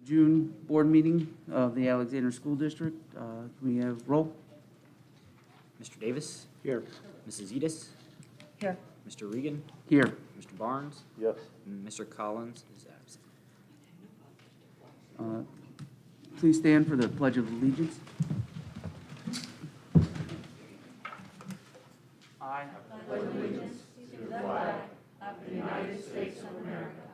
June board meeting of the Alexander School District. Can we have roll? Mr. Davis? Here. Mrs. Edis? Here. Mr. Regan? Here. Mr. Barnes? Yes. And Mr. Collins is absent. Please stand for the Pledge of Allegiance. I pledge allegiance to the flag of the United States of America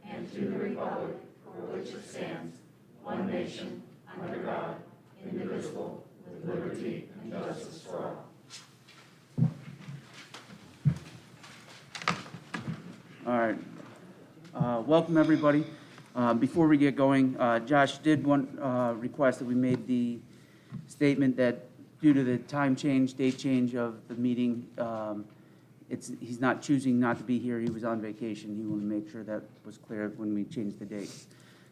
and to the republic for which it stands, one nation, under God, indivisible, with liberty and justice for all. All right. Welcome, everybody. Before we get going, Josh did request that we made the statement that due to the date change of the meeting, he's not choosing not to be here. He was on vacation. He wanted to make sure that was clear when we changed the date.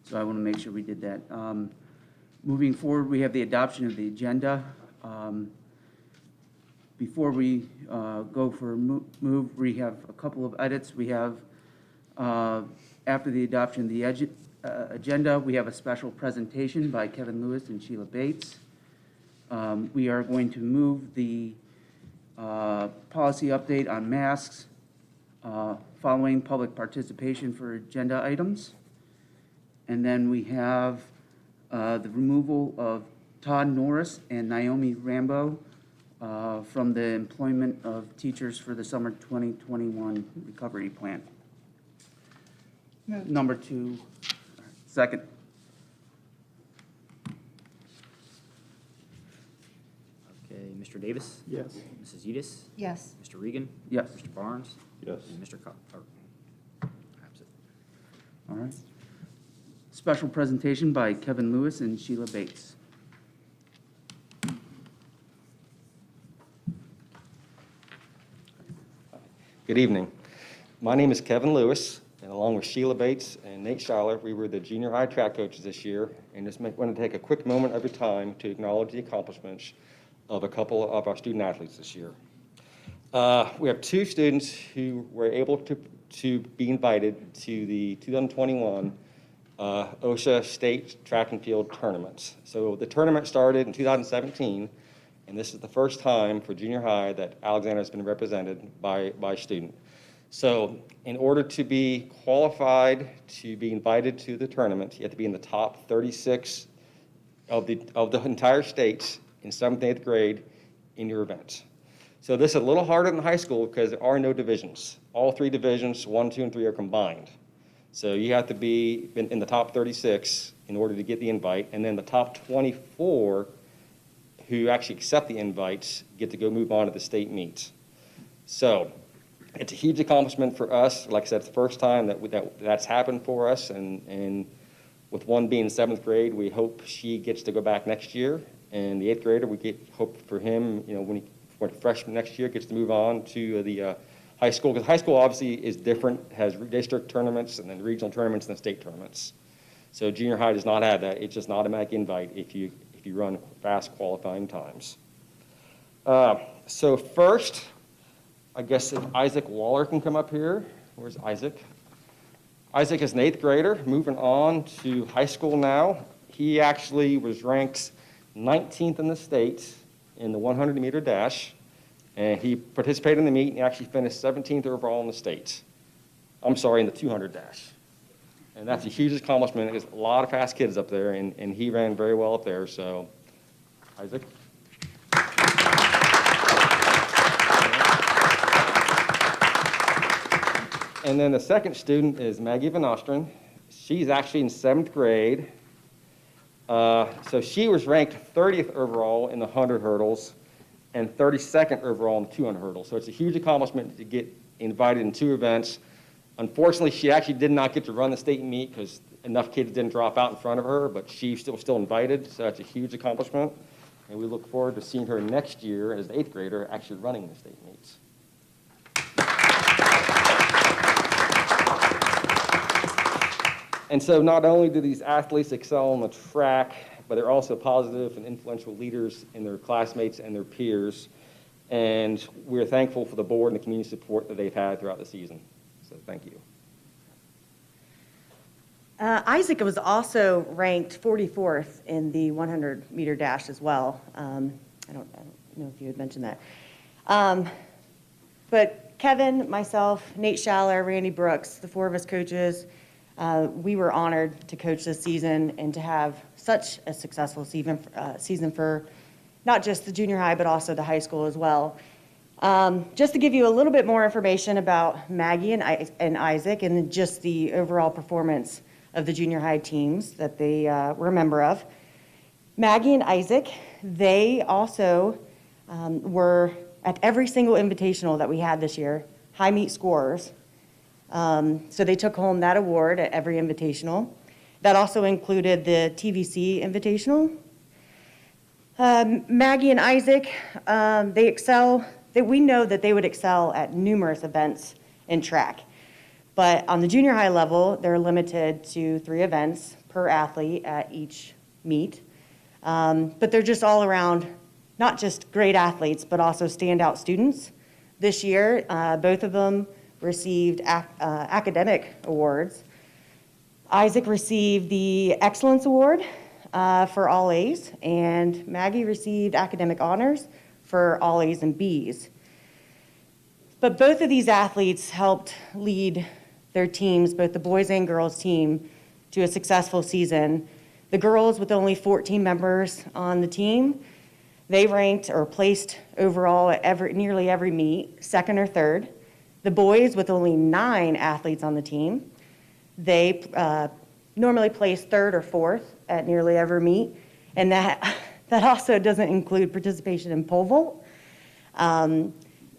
So I want to make sure we did that. Moving forward, we have the adoption of the agenda. Before we go for a move, we have a couple of edits. We have, after the adoption of the agenda, we have a special presentation by Kevin Lewis and Sheila Bates. We are going to move the policy update on masks following public participation for agenda items. And then we have the removal of Todd Norris and Naomi Rambo from the employment of teachers for the summer 2021 recovery plan. Moved. Number 2, second. Okay, Mr. Davis? Yes. Mrs. Edis? Yes. Mr. Regan? Yes. Mr. Barnes? Yes. And Mr. absent. All right. Special presentation by Kevin Lewis and Sheila Bates. Good evening. My name is Kevin Lewis, and along with Sheila Bates and Nate Schuyler, we were the junior high track coaches this year, and just want to take a quick moment of your time to acknowledge the accomplishments of a couple of our student athletes this year. We have 2 students who were able to be invited to the 2021 OSHA State Track and Field Tournaments. So the tournament started in 2017, and this is the first time for junior high that Alexander has been represented by a student. So in order to be qualified to be invited to the tournament, you have to be in the top 36 of the entire states in 7th and 8th grade in your event. So this is a little harder than high school because there are no divisions. All 3 divisions, 1, 2, and 3 are combined. So you have to be in the top 36 in order to get the invite, and then the top 24 who actually accept the invites get to go move on to the state meets. So it's a huge accomplishment for us. Like I said, it's the first time that's happened for us, and with one being 7th grade, we hope she gets to go back next year, and the 8th grader, we hope for him, when a freshman next year, gets to move on to the high school, because high school obviously is different, has district tournaments and then regional tournaments and then state tournaments. So junior high does not have that. It's just an automatic invite if you run fast qualifying times. So first, I guess if Isaac Waller can come up here. Where's Isaac? Isaac is an 8th grader, moving on to high school now. He actually was ranked 19th in the state in the 100-meter dash, and he participated in the meet and actually finished 17th overall in the state. I'm sorry, in the 200 dash. And that's a huge accomplishment. There's a lot of fast kids up there, and he ran very well up there. So, Isaac. And then the second student is Maggie Van Ostern. She's actually in 7th grade. So she was ranked 30th overall in the 100 hurdles and 32nd overall in the 200 hurdles. So it's a huge accomplishment to get invited in 2 events. Unfortunately, she actually did not get to run the state meet because enough kids didn't drop out in front of her, but she's still invited, so that's a huge accomplishment. And we look forward to seeing her next year as an 8th grader actually running the state meets. And so not only do these athletes excel on the track, but they're also positive and influential leaders in their classmates and their peers. And we're thankful for the board and the community support that they've had throughout the season. So thank you. Isaac was also ranked 44th in the 100-meter dash as well. I don't know if you had mentioned that. But Kevin, myself, Nate Schaller, Randy Brooks, the four of us coaches, we were honored to coach this season and to have such a successful season for not just the junior high, but also the high school as well. Just to give you a little bit more information about Maggie and Isaac and just the overall performance of the junior high teams that they were a member of. Maggie and Isaac, they also were at every single invitational that we had this year, high meet scorers. So they took home that award at every invitational. That also included the TVC invitational. Maggie and Isaac, we know that they would excel at numerous events in track. But on the junior high level, they're limited to 3 events per athlete at each meet. But they're just all around, not just great athletes, but also standout students. This year, both of them received academic awards. Isaac received the Excellence Award for all A's, and Maggie received academic honors for all A's and B's. But both of these athletes helped lead their teams, both the boys and girls team, to a successful season. The girls, with only 14 members on the team, they ranked or placed overall at nearly every meet, 2nd or 3rd. The boys, with only 9 athletes on the team, they normally place 3rd or 4th at nearly every meet, and that also doesn't include participation in pole vault.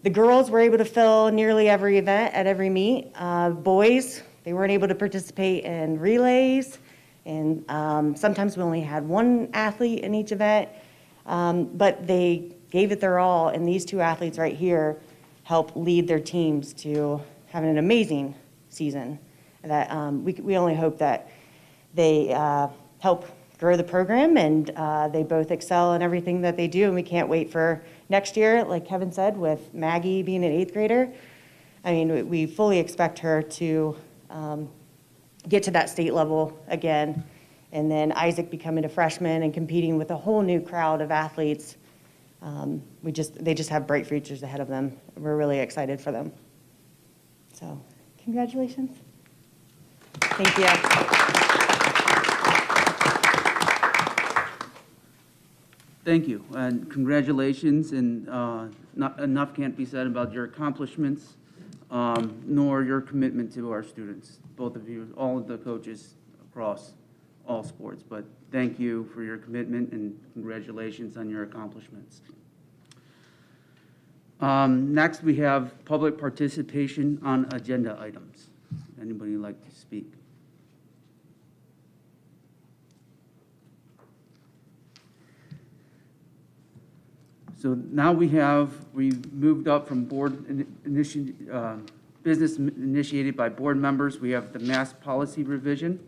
The girls were able to fill nearly every event at every meet. Boys, they weren't able to participate in relays, and sometimes we only had 1 athlete in each event, but they gave it their all, and these 2 athletes right here helped lead their teams to having an amazing season. That we only hope that they help grow the program, and they both excel in everything that they do, and we can't wait for next year, like Kevin said, with Maggie being an 8th grader. I mean, we fully expect her to get to that state level again, and then Isaac becoming a freshman and competing with a whole new crowd of athletes. They just have bright futures ahead of them. We're really excited for them. So, congratulations. Thank you. Thank you, and congratulations, and not enough can't be said about your accomplishments, nor your commitment to our students, both of you, all of the coaches across all sports, but thank you for your commitment and congratulations on your accomplishments. Next, we have public participation on agenda items. Anybody like to speak? So now we moved up from business initiated by board members. We have the mass policy revision.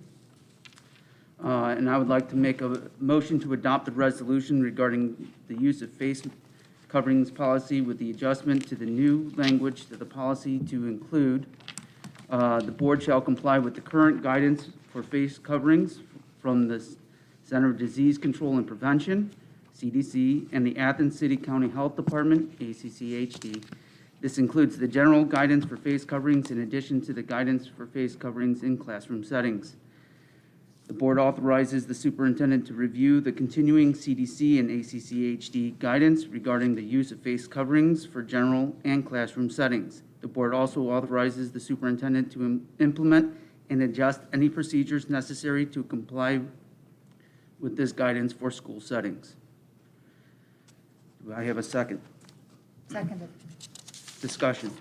And I would like to make a motion to adopt the resolution regarding the use of face coverings policy with the adjustment to the new language to the policy to include the board shall comply with the current guidance for face coverings from the Center of Disease Control and Prevention, CDC, and the Athens City County Health Department, ACCHD. This includes the general guidance for face coverings in addition to the guidance for face coverings in classroom settings. The board authorizes the superintendent to review the continuing CDC and ACCHD guidance regarding the use of face coverings for general and classroom settings. The board also authorizes the superintendent to implement and adjust any procedures necessary to comply with this guidance for school settings. Do I have a second? Seconded. Discussion.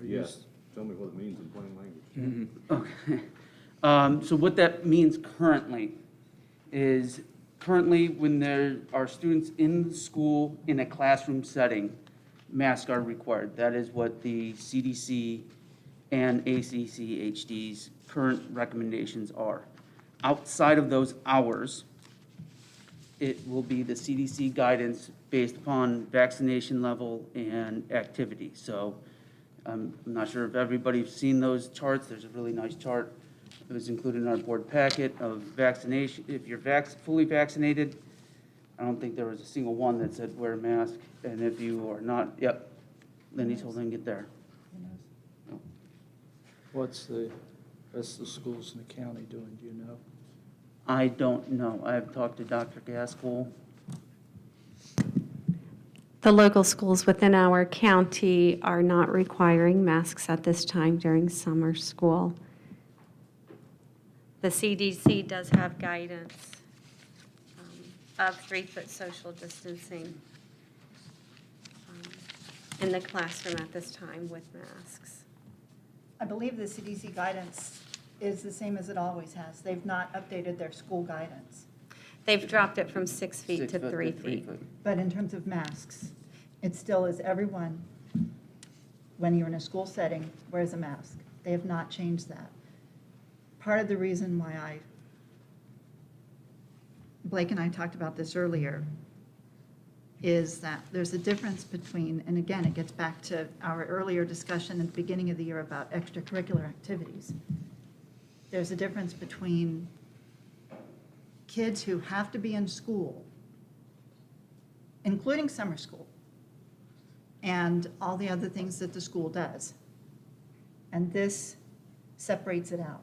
Yes, tell me what it means in plain language. Okay. So what that means currently is when there are students in the school in a classroom setting, masks are required. That is what the CDC and ACCHD's current recommendations are. Outside of those hours, it will be the CDC guidance based upon vaccination level and activity. So I'm not sure if everybody's seen those charts. There's a really nice chart It was included in our board packet of vaccination. If you're fully vaccinated, I don't think there was a single one that said wear a mask. And if you are not, yep, Lindy's holding it there. What's the rest of the schools in the county doing, do you know? I don't know. I've talked to Dr. Gaskell. The local schools within our county are not requiring masks at this time during summer school. The CDC does have guidance of 3-foot social distancing in the classroom at this time with masks. I believe the CDC guidance is the same as it always has. They've not updated their school guidance. They've dropped it from 6 feet 6 to foot 3 3 feet. foot. But in terms of masks, it still is everyone, when you're in a school setting, wears a mask. They have not changed that. Part of the reason why Blake and I talked about this earlier, is that there's a difference between, and again, it gets back to our earlier discussion at the beginning of the year about extracurricular activities. There's a difference between kids who have to be in school, including summer school, and all the other things that the school does. And this separates it out.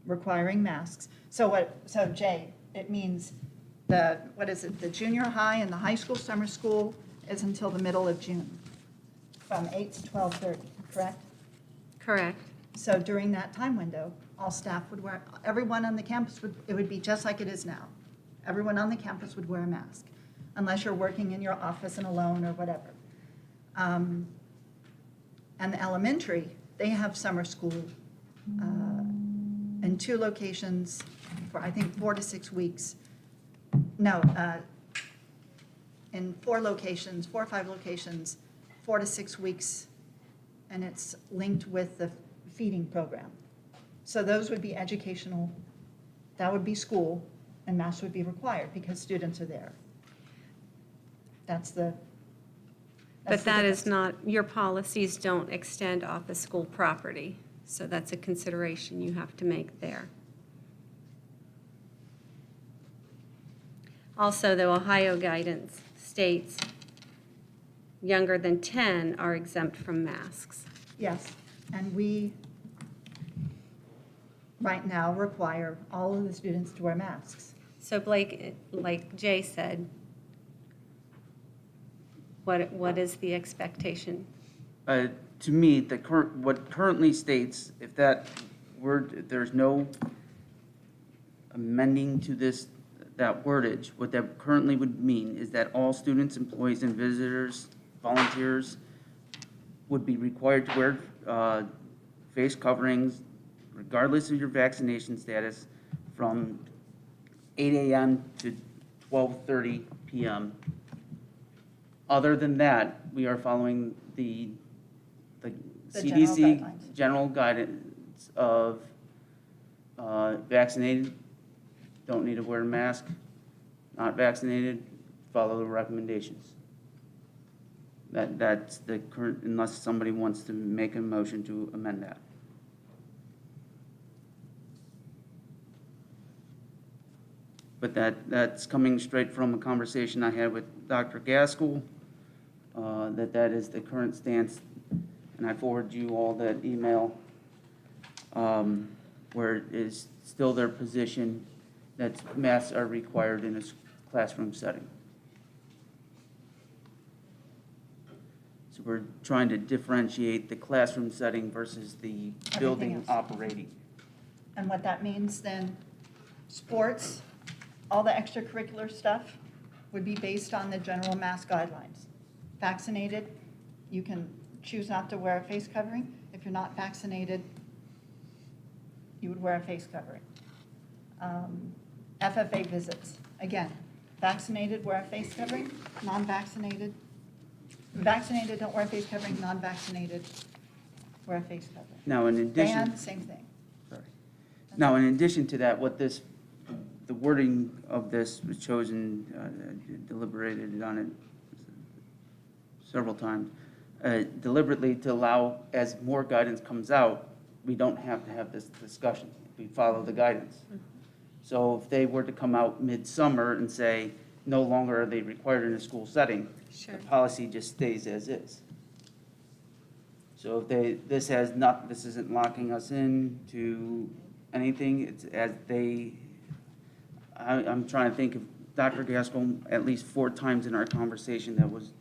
Requiring masks. So Jay, it means the junior high and the high school summer school is until the middle of June, from 8 to 12:30, correct? Correct. So during that time window, all staff would wear, everyone on the campus it would be just like it is now. Everyone on the campus would wear a mask, unless you're working in your office and alone or whatever. And the elementary, they have summer school in 2 locations for, I think, 4 to 6 weeks. No, in 4 locations, 4 or 5 locations, 4 to 6 weeks, and it's linked with the feeding program. So those would be educational, that would be school, and masks would be required because students are there. That's the But that is difference. not, your policies don't extend off the school property, so that's a consideration you have to make there. Also, the Ohio guidance states younger than 10 are exempt from masks. Yes, and we, right now, require all of the students to wear masks. So Blake, like Jay said, what is the expectation? To me, what currently states, if that word, if there's no amending to that wordage, what that currently would mean is that all students, employees, and visitors, volunteers would be required to wear face coverings regardless of your vaccination status from 8 a.m. to 12:30 p.m. Other than that, we are following the general CDC guidelines. general guidance of vaccinated, don't need to wear a mask, not vaccinated, follow the recommendations. That's the current, unless somebody wants to make a motion to amend that. But that's coming straight from a conversation I had with Dr. Gaskell, that is the current stance. And I forward you all that email where it is still their position that masks are required in a classroom setting. So we're trying to differentiate the classroom setting versus the building else. operating. And what that means then, sports, all the extracurricular stuff would be based on the general mask guidelines. Vaccinated, you can choose not to wear a face covering. If you're not vaccinated, you would wear a face covering. FFA visits, again, vaccinated, wear a face covering, non-vaccinated, vaccinated, don't wear a face covering, non-vaccinated, wear a face covering. Now, in addition. Band, same thing. Sorry. Now, in addition to that, the wording of this was chosen, deliberated on it several times, deliberately to allow, as more guidance comes out, we don't have to have this discussion. We follow the guidance. So if they were to come out midsummer and say, no longer are they required in a school setting, the policy just stays as is. So if this isn't locking us in to anything, it's as I'm trying to think of Dr. Gaskell, at least 4 times in our conversation that was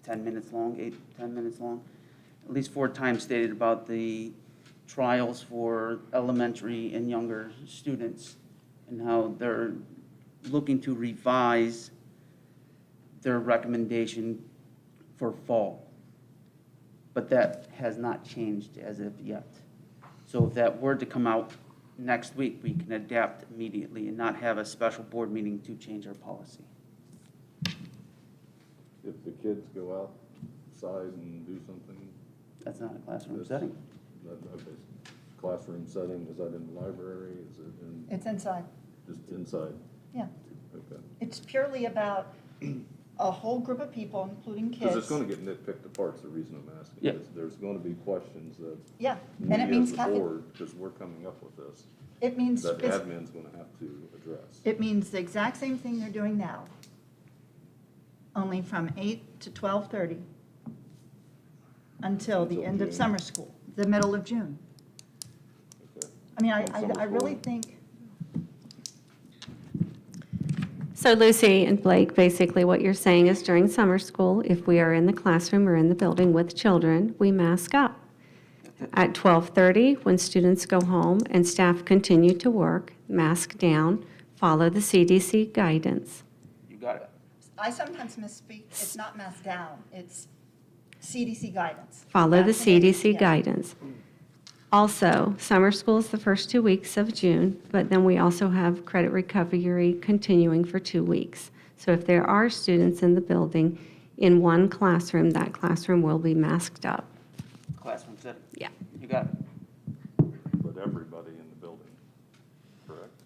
10 minutes long, 10 minutes long, at least 4 times stated about the trials for elementary and younger students and how they're looking to revise their recommendation for fall. But that has not changed as of yet. So if that were to come out next week, we can adapt immediately and not have a special board meeting to change our policy. If the kids go outside and do something, That's not a classroom That's- setting. okay, classroom setting, is that in the library, is it in, It's inside, just inside? yeah. Okay. It's purely about a whole group of people, including kids. Because it's gonna get nitpicked apart, is the reason I'm asking. Yeah. 'Cause there's gonna be questions that Yeah, we and it means as the board, because we're coming up with this, it means, that admin's gonna have to address. it means the exact same thing they're doing now, only from 8 to 12:30 until the Until end of June. summer school, the middle of June. Okay. I mean, And summer I really school. think, So Lucy and Blake, basically what you're saying is during summer school, if we are in the classroom or in the building with children, we mask up. At 12:30, when students go home and staff continue to work, mask down, follow the CDC guidance. You got it. I sometimes misspeak, it's not masked down, it's CDC guidance. Follow the That's the name, CDC yeah. guidance. Also, summer school is the first 2 weeks of June, but then we also have credit recovery continuing for 2 weeks. So if there are students in the building in one classroom, that classroom will be masked up. Classroom setting. Yeah. You got it. But everybody in the building, correct?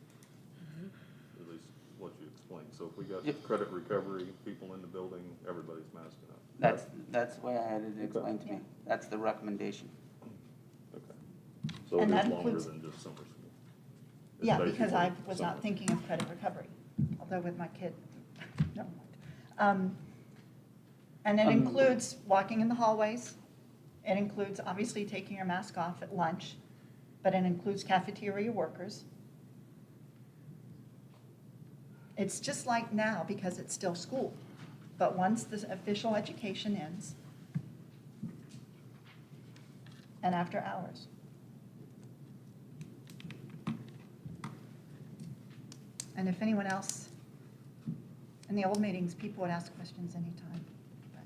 At least what you explained. So if we got Yep. credit recovery, people in the building, everybody's masking up. That's the way I had it explained to me. That's the recommendation. Okay. So it And that is longer includes- than just summer school? It's Yeah, because I basically was summer. not thinking of credit recovery, although with my kid, never mind. And it includes walking in the hallways. It includes obviously taking your mask off at lunch, but it includes cafeteria workers. It's just like now because it's still school, but once the official education ends and after hours. And if anyone else, in the old meetings, people would ask questions anytime. But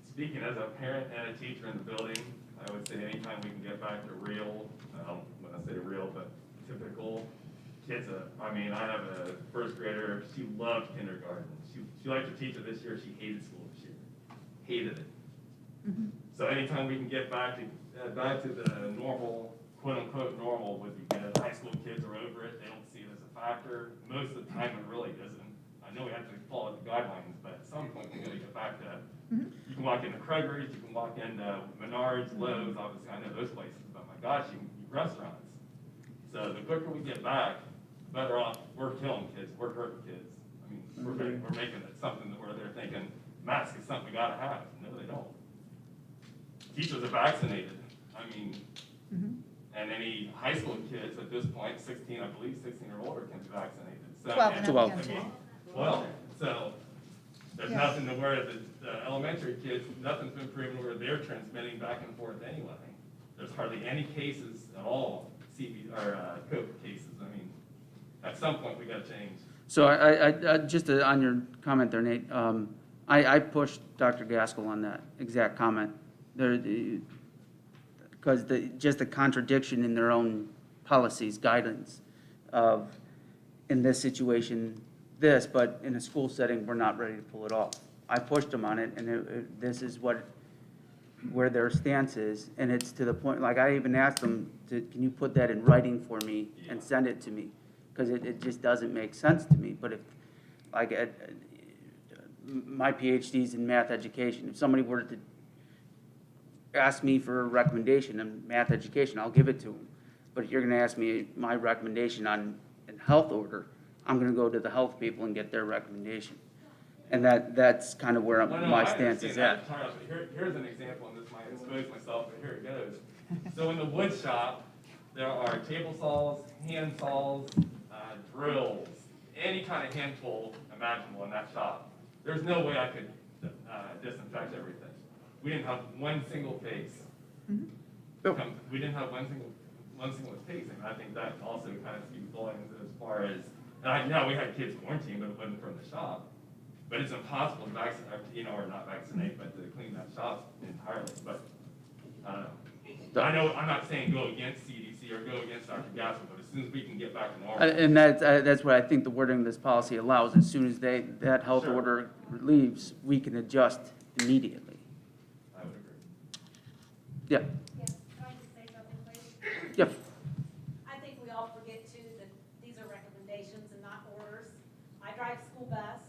Speaking as a parent and a teacher in the building, I would say anytime we can get back to real, when I say real, but typical kids. I mean, I have a first grader, she loved kindergarten. She liked to teach it this year, she hated school this year. Hated it. So anytime we can get back to the normal, quote-unquote normal with you guys, high school kids are over it, they don't see it as a factor. Most of the time it really isn't. I know we have to follow the guidelines, but at some point we gotta get back to, you can walk into Kroger's, you can walk into Menards, Lowe's, obviously I know those places, but my gosh, you can restaurants. So the quicker we get back, the better off we're killing kids, we're hurting kids. I mean, we're making it something where they're thinking mask is something we gotta have. No, they don't. Teachers are vaccinated. I mean, and any high school kids at this point, 16, I believe, 16 or older can be vaccinated. So, 12 and up 12. again, too. 12. So there's Yeah. nothing to where the elementary kids, nothing's been proven where they're transmitting back and forth anyway. There's hardly any cases at all, COVID cases. I mean, at some point, we gotta change. So I just on your comment there, Nate, I pushed Dr. Gaskell on that exact comment. Because just the contradiction in their own policies, guidance of, in this situation, this, but in a school setting, we're not ready to pull it off. I pushed them on it, and this is where their stance is, and it's to the point, like, I even asked them, can you put that in writing for me and send it to me? Because it just doesn't make sense to me, but if, like, my PhD's in math education, if somebody were to ask me for a recommendation in math education, I'll give it to them. But if you're gonna ask me my recommendation on, in health order, I'm gonna go to the health people and get their recommendation. And that's kind of where No, no, my I stance is understand at. that, Charles, but here's an example, and this might expose myself, but here it goes. So in the wood shop, there are table saws, hand saws, drills, any kind of hand tool imaginable in that shop. There's no way I could disinfect everything. We didn't have one single case. We didn't have one single case, and I think that also kind of speaks volumes as far as, and I know we had kids quarantined, but it wasn't from the shop. But it's impossible to vaccinate, or not vaccinate, but to clean that shop entirely, but, I don't know. I know, I'm not saying go against CDC or go against Dr. Gasser, but as soon as we can get back to normal. And that's what I think the wording of this policy allows. As soon as that health Sure. order leaves, we can adjust immediately. I would agree. Yeah, Yes, can I just say something, please? yep. I think we all forget too that these are recommendations and not orders. I drive school bus.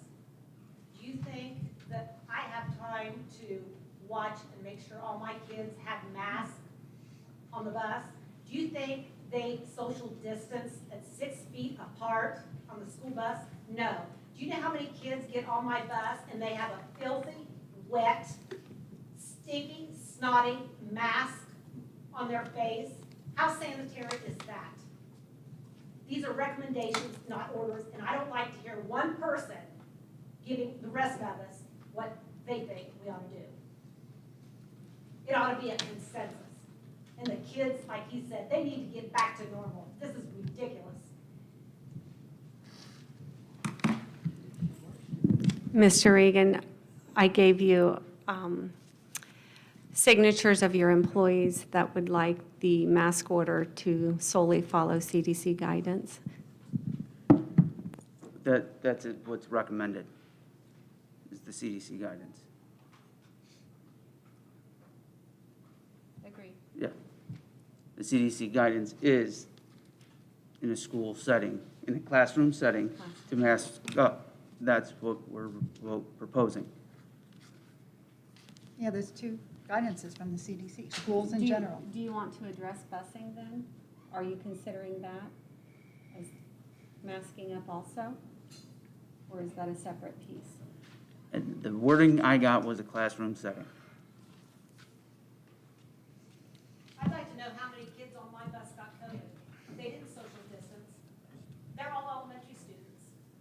Do you think that I have time to watch and make sure all my kids have masks on the bus? Do you think they social distance at 6 feet apart on the school bus? No. Do you know how many kids get on my bus and they have a filthy, wet, stinky, snotty mask on their face? How sanitary is that? These are recommendations, not orders, and I don't like to hear one person giving the rest of us what they think we ought to do. It ought to be a consensus. And the kids, like he said, they need to get back to normal. This is ridiculous. Mr. Regan, I gave you signatures of your employees that would like the mask order to solely follow CDC guidance. That's what's recommended, is the CDC guidance. Agreed. Yeah. The CDC guidance is in a school setting, in a classroom setting, to mask up. That's what we're proposing. Yeah, there's two guidances from the CDC, schools in Do you- general. Do you want to address busing then? Are you considering that as masking up also? Or is that a separate piece? And the wording I got was a classroom setting. I'd like to know how many kids on my bus got COVID. They didn't social distance. They're all elementary students.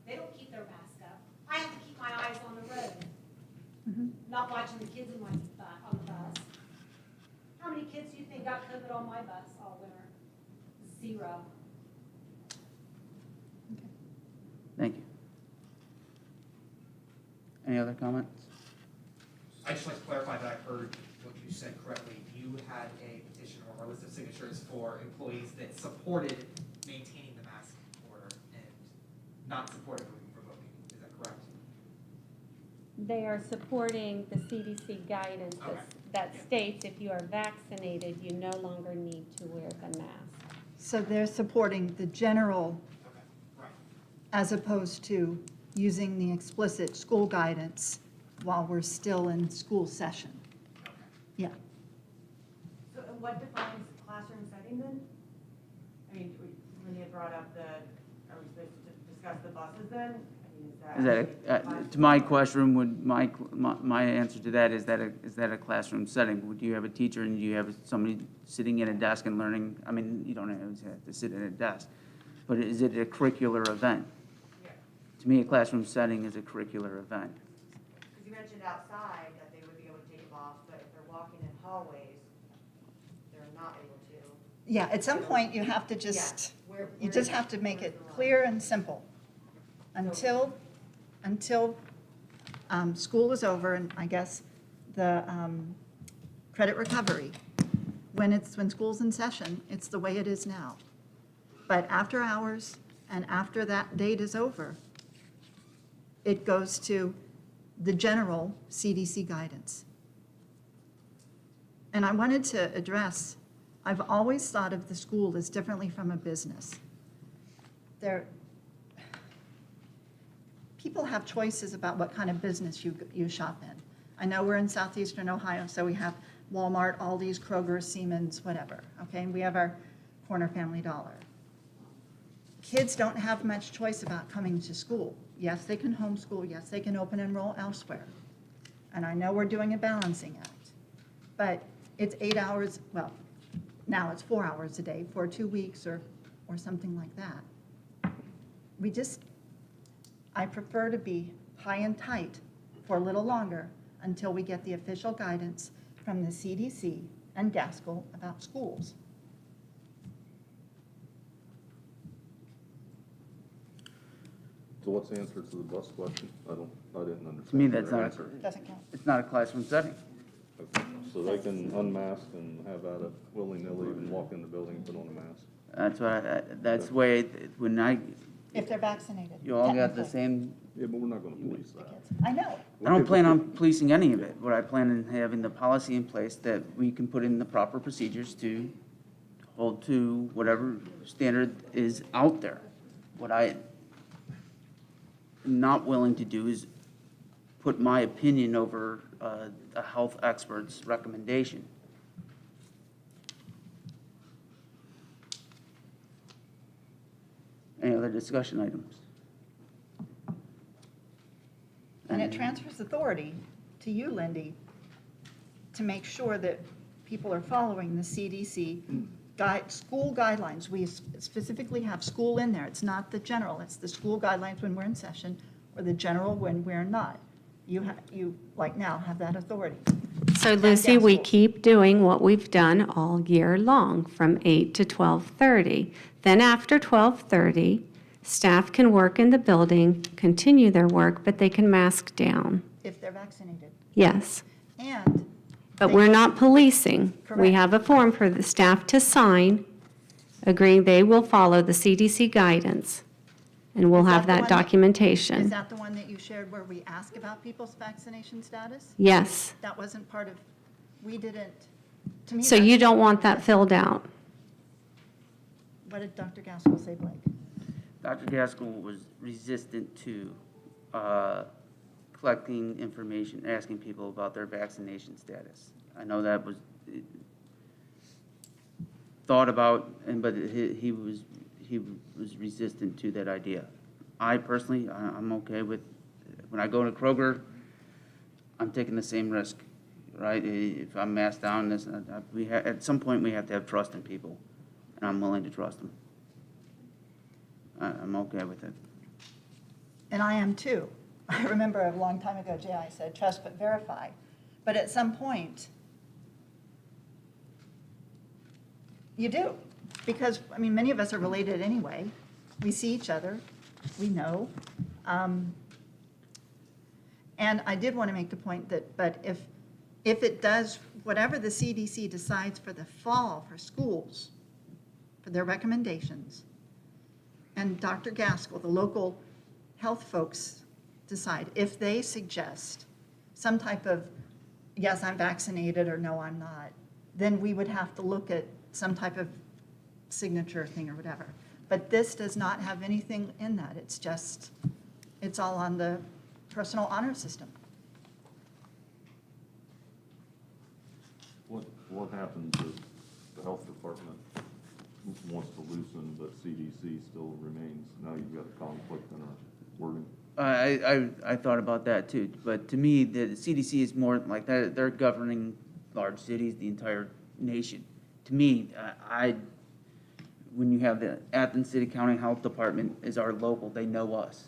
They don't keep their mask up. I have to keep my eyes on the road, not watching the kids in my on the bus. How many kids do you think got COVID on my bus all winter? 0. Thank you. Any other comments? I just like to clarify that I heard what you said correctly. You had a petition or a list of signatures for employees that supported maintaining the mask order and not supported revoking. Is that correct? They are supporting the CDC guidance Okay. that states if you are vaccinated, you no longer need to wear the mask. So they're supporting the general Okay, right. as opposed to using the explicit school guidance while we're still in school session. Okay. Yeah. So what defines classroom setting then? I mean, when you brought up are we supposed to discuss the buses then? I mean, To my question, would my answer to that is that a classroom setting? Would you have a teacher and you have somebody sitting at a desk and learning? I mean, you don't always have to sit at a desk, but is it a curricular event? To me, a classroom setting is a curricular event. Because you mentioned outside that they would be able to take them off, but if they're walking in hallways, they're not able to. Yeah, at some point, you have to just, Where- you where just is- have to make where's it the line? clear and simple. Until school is over, and I guess the credit recovery, when school's in session, it's the way it is now. But after hours and after that date is over, it goes to the general CDC guidance. And I wanted to address, I've always thought of the school as differently from a business. People have choices about what kind of business you shop in. I know we're in southeastern Ohio, so we have Walmart, Aldi's, Kroger, Siemens, whatever, okay? We have our corner Family Dollar. Kids don't have much choice about coming to school. Yes, they can homeschool, yes, they can open enroll elsewhere. And I know we're doing a balancing act, but it's 8 hours, well, now it's 4 hours a day for 2 weeks or something like that. I prefer to be high and tight for a little longer until we get the official guidance from the CDC and Gaskell about schools. So what's the answer to the bus question? I didn't understand. To me, that's your not, answer. Doesn't count. it's not a classroom setting. Okay. So they can unmask and have at it willy-nilly and walk in the building and put on a mask? That's what, that's the way, when If they're vaccinated. you all got the technically, same, Yeah, but we're not gonna police the that. kids. I know. I don't plan on policing any of it. What I plan on having the policy in place that we can put in the proper procedures to hold to whatever standard is out there. What I am not willing to do is put my opinion over a health expert's recommendation. Any other discussion items? And it transfers authority to you, Lindy, to make sure that people are following the CDC school guidelines. We specifically have school in there. It's not the general, it's the school guidelines when we're in session, or the general when we're not. You, like now, have that authority. So Lucy, we Gaskell. keep doing what we've done all year long, from 8 to 12:30. Then after 12:30, staff can work in the building, continue their work, but they can mask down. If they're vaccinated. Yes. And But they- we're not policing. We Correct. have a form for the staff to sign, agreeing they will follow the CDC guidance, and we'll Is have that the that one that- documentation. Is that the one that you shared where we ask about people's vaccination status? Yes. That wasn't part of, we didn't, to me. So that's- you don't want that filled out? What did Dr. Gaskell say, Blake? Dr. Gaskell was resistant to collecting information, asking people about their vaccination status. I know that was thought about, but he was resistant to that idea. I personally, I'm okay with, when I go to Kroger, I'm taking the same risk, right? If I'm masked down, at some point, we have to have trust in people, and I'm willing to trust them. I'm okay with it. And I am too. I remember a long time ago, J.I. said, trust but verify. But at some point, you do. Because, I mean, many of us are related anyway. We see each other, we know. And I did want to make the point that, but if it does, whatever the CDC decides for the fall for schools, for their recommendations, and Dr. Gaskell, the local health folks, decide, if they suggest some type of, yes, I'm vaccinated, or no, I'm not, then we would have to look at some type of signature thing or whatever. But this does not have anything in that. It's just, it's all on the personal honor system. What happens if the health department wants to loosen, but CDC still remains? Now you've got a conflict in our wording. I thought about that too, but to me, the CDC is more like that, they're governing large cities, the entire nation. To me, when you have the Athens City County Health Department is our local, they know us.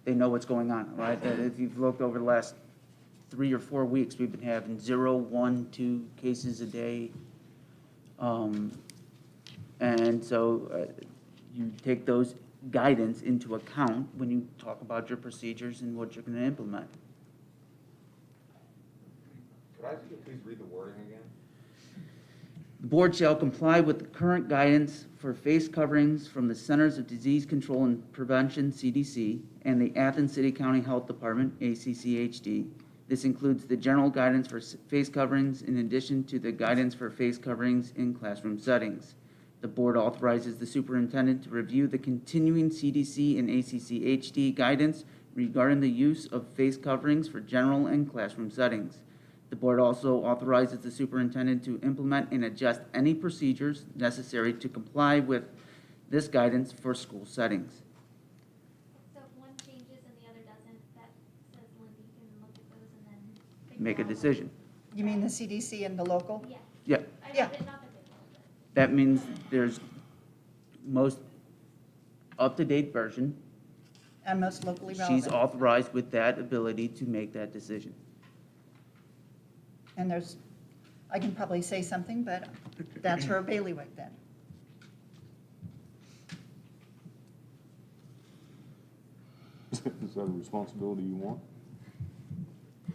They know what's going on, right? If you've looked over the last 3 or 4 weeks, we've been having 0, 1, 2 cases a day. And so you take those guidance into account when you talk about your procedures and what you're going to implement. Could I please read the wording again? The board shall comply with the current guidance for face coverings from the Centers of Disease Control and Prevention, CDC, and the Athens City County Health Department, ACCHD. This includes the general guidance for face coverings in addition to the guidance for face coverings in classroom settings. The board authorizes the superintendent to review the continuing CDC and ACCHD guidance regarding the use of face coverings for general and classroom settings. The board also authorizes the superintendent to implement and adjust any procedures necessary to comply with this guidance for school settings. So if one changes and the other doesn't, that says Lindy can look at those and then figure Make a out- decision. You mean the CDC and the local? Yeah. Yeah, Yeah. Not that big one, but. that means there's most up-to-date version. And most locally relevant? She's authorized with that ability to make that decision. And there's, I can probably say something, but that's her bailiwick then. Is that a responsibility you want?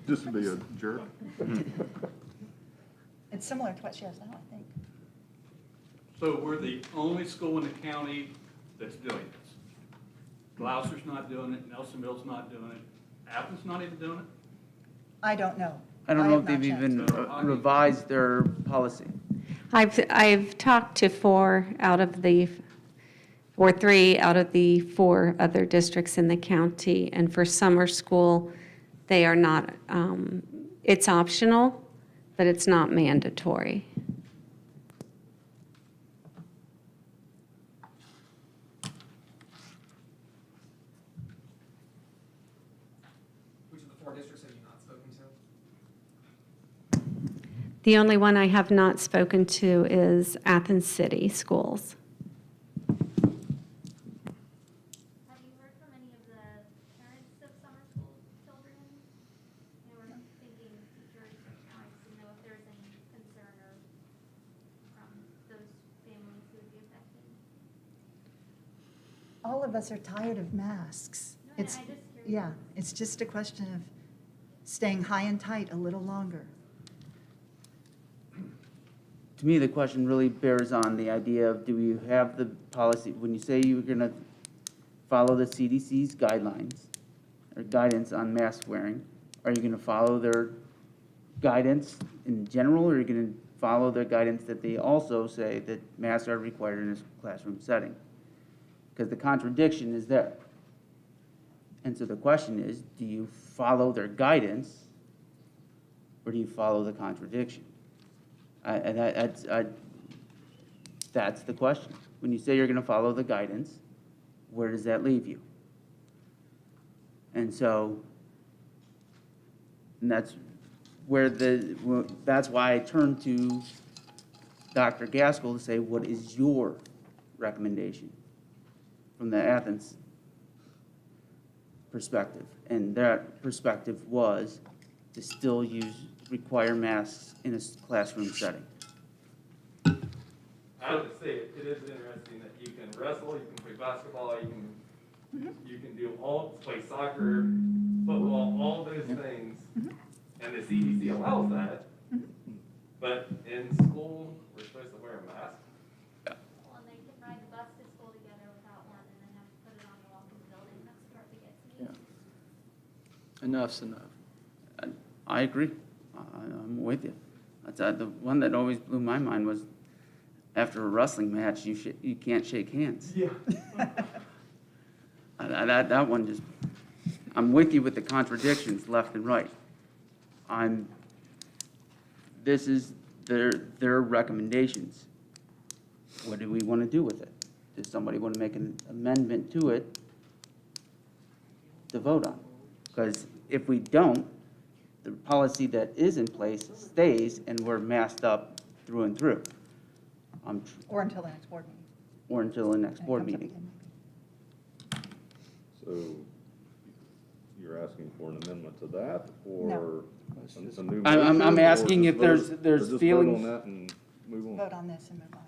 Just to be a jerk? It's similar to what she has now, I think. So we're the only school in the county that's doing this. Gloucester's not doing it, Nelsonville's not doing it, Athens not even doing it? I don't know. I don't know have if they've not checked. even So, revised their policy. I've talked to 3 out of the 4 other districts in the county, and for summer school, they are not, it's optional, but it's not mandatory. Which of the 4 districts have you not spoken to? The only one I have not spoken to is Athens City Schools. Have you heard from any of the parents of summer school children? They were thinking teachers, I just didn't know if there was any concern or from those families who would be affected. All of us are tired of masks. No, It's, I just hear. yeah, it's just a question of staying high and tight a little longer. To me, the question really bears on the idea of, do you have the policy, when you say you're going to follow the CDC's guidelines or guidance on mask wearing, are you going to follow their guidance in general, or are you going to follow their guidance that they also say that masks are required in a classroom setting? Because the contradiction is there. And so the question is, do you follow their guidance, or do you follow the contradiction? That's the question. When you say you're going to follow the guidance, where does that leave you? And so, and that's where that's why I turned to Dr. Gaskell to say, what is your recommendation from the Athens perspective? And that perspective was to still require masks in a classroom setting. I would say it is interesting that you can wrestle, you can play basketball, you can play soccer, football, all those things, and the CDC allows that. But in school, we're supposed to wear a mask. Well, and they can ride the bus to school together without one and then have to put it on the wall in the building. That's the part that gets me. Enough's enough. I agree. I'm with you. That's the one that always blew my mind was after a wrestling match, you can't shake hands. Yeah. That one just, I'm with you with the contradictions left and right. This is their recommendations. What do we want to do with it? Does somebody want to make an amendment to it to vote on? Because if we don't, the policy that is in place stays and we're masked up through and through. Or until the next board meeting. Or until the next When it board comes up meeting. again, So you're asking for an amendment to that, or No. a new I'm motion, or asking just if there's vote- or just vote feelings- on that and move maybe. on? Vote on this and move on.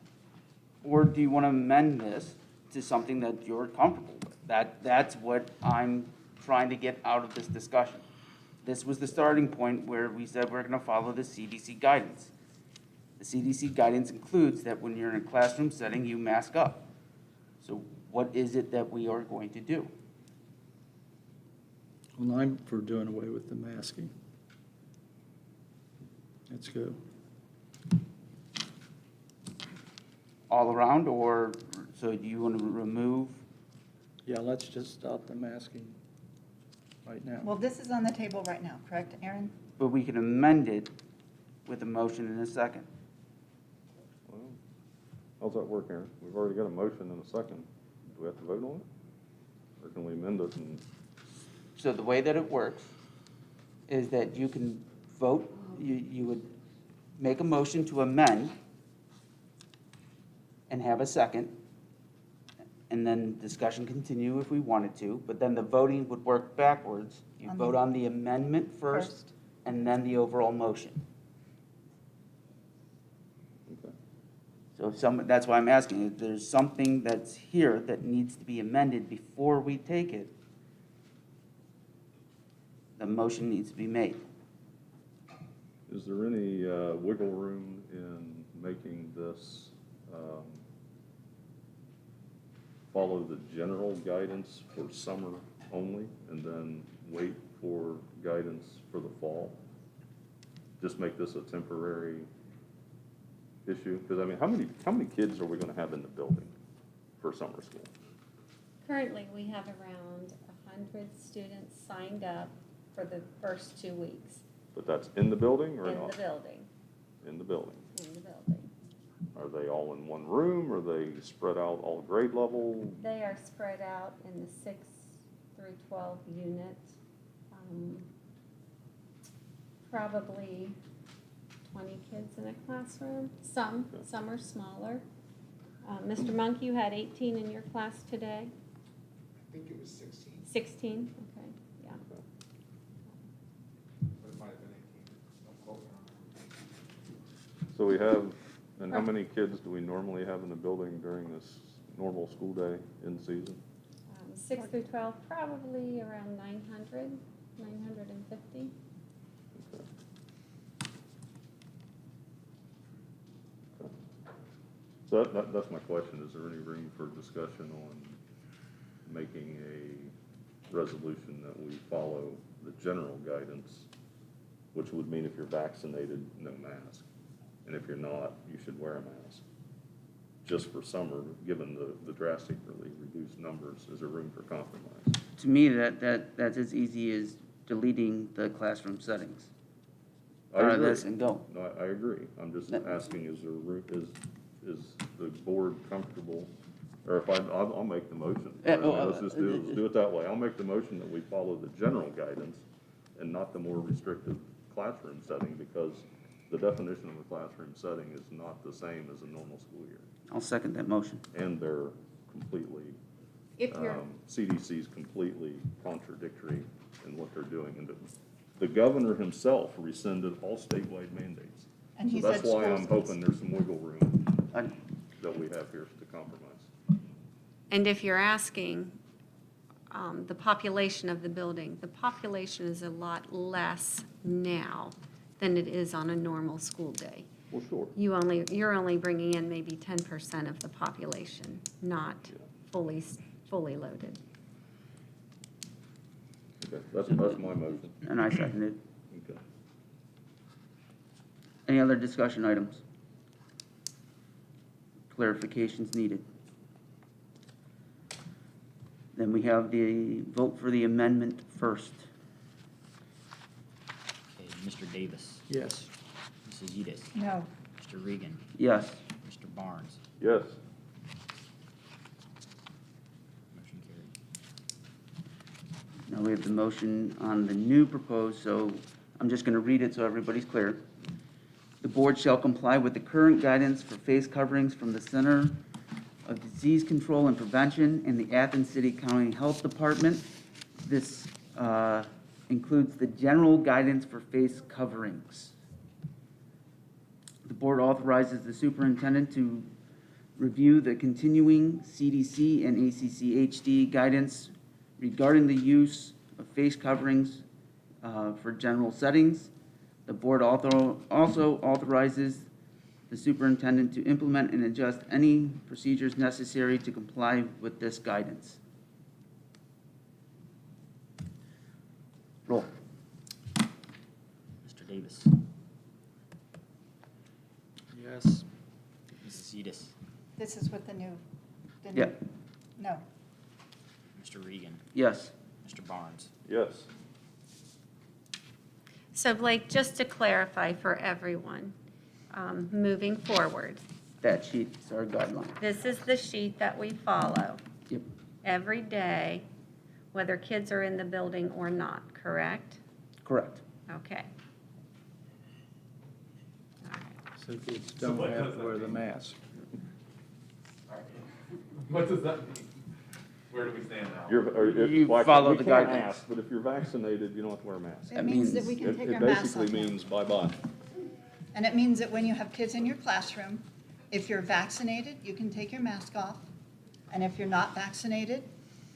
Or do you want to amend this to something that you're comfortable with? That's what I'm trying to get out of this discussion. This was the starting point where we said we're going to follow the CDC guidance. The CDC guidance includes that when you're in a classroom setting, you mask up. So what is it that we are going to do? Well, I'm for doing away with the masking. Let's go. All around, or, so do you want to remove? Yeah, let's just stop the masking right now. Well, this is on the table right now, correct, Aaron? But we can amend it with a motion and a second. Well, how's that work, Aaron? We've already got a motion and a second. Do we have to vote on it? Or can we amend it and, So the way that it works is that you can vote, you would make a motion to amend and have a second, and then discussion continue if we wanted to, but then the voting would work backwards. You vote on the amendment first, and then the overall motion. okay. So if that's why I'm asking, if there's something that's here that needs to be amended before we take it, the motion needs to be made. Is there any wiggle room in making this follow the general guidance for summer only and then wait for guidance for the fall? Just make this a temporary issue? Because I mean, how many kids are we going to have in the building for summer school? Currently, we have around 100 students signed up for the first 2 weeks But that's in the building or in not? the building, In the building. in the building. Are they all in one room? Are they spread out all grade level? They are spread out in the 6 through 12 unit. Probably 20 kids in a classroom. Some are smaller. Mr. Monk, you had 18 in your class today? I think it was 16, 16, okay, yeah. but it might have been 18. Don't quote me on that. So we have, and how many kids do we normally have in the building during this normal school day in season? 6 through 12, probably around 900, 950. Okay. Okay. So that's my question. Is there any room for discussion on making a resolution that we follow the general guidance, which would mean if you're vaccinated, no mask, and if you're not, you should wear a mask? Just for summer, given the drastically reduced numbers, is there room for compromise? To me, that's as easy as deleting the classroom settings. I Out of agree. this and go. No, I agree. I'm just asking, is there room, is the board comfortable? Or if I'll make the motion. Let's just do it that way. I'll make the motion that we follow the general guidance and not the more restrictive classroom setting, because the definition of a classroom setting is not the same as a normal school year. I'll second that motion. And they're completely, If you're, CDC's completely contradictory in what they're doing. And the governor himself rescinded all statewide mandates. And he So said that's why I'm schools- hoping there's some wiggle room I- that we have here to compromise. and if you're asking the population of the building, the population is a lot less now than it is on a normal school day. Well, sure. You're only bringing in maybe 10% of the population, not fully loaded. Okay, that's my motion. And I second it. Okay. Any other discussion items? Clarifications needed. Then we have the vote for the amendment first. Okay, Mr. Davis, Yes. Mrs. Udis, No. Mr. Regan, Yes. Mr. Barnes. Yes. Motion carried. Now we have the motion on the new proposed, so I'm just going to read it so everybody's clear. The board shall comply with the current guidance for face coverings from the Center of Disease Control and Prevention and the Athens City County Health Department. This includes the general guidance for face coverings. The board authorizes the superintendent to review the continuing CDC and ACCHD guidance regarding the use of face coverings for general settings. The board also authorizes the superintendent to implement and adjust any procedures necessary to comply with this guidance. Roll. Mr. Davis, Yes. Mrs. Udis, This is with the new, Yeah. No. Mr. Regan, Yes. Mr. Barnes. Yes. So Blake, just to clarify for everyone, moving forward, That sheet's our guideline. this is the sheet that we follow Yep, every day, whether kids are in the building or not, correct? correct. Okay. All right. So kids So don't what have does to that wear the mean? mask. What does that mean? Where do we stand now? You follow the guidelines. Ask, but if you're vaccinated, you don't have to wear a mask. It means that we It can take it our masks basically off now. means bye-bye. And it means that when you have kids in your classroom, if you're vaccinated, you can take your mask off. And if you're not vaccinated,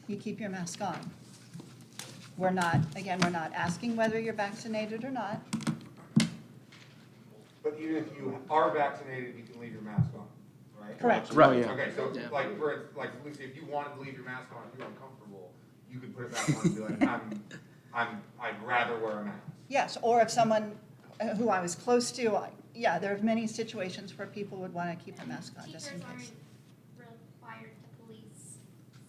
you keep your mask on. We're not asking whether you're vaccinated or not. But even if you are vaccinated, you can leave your mask on, right? Correct. Right. Okay, so like, Lucy, if you wanted to leave your mask on, if you're uncomfortable, you could put it back on and be like, I'd rather wear a mask. Yes, or if someone who I was close to, yeah, there are many situations where people would want to keep a mask on just in Teachers case. aren't required to police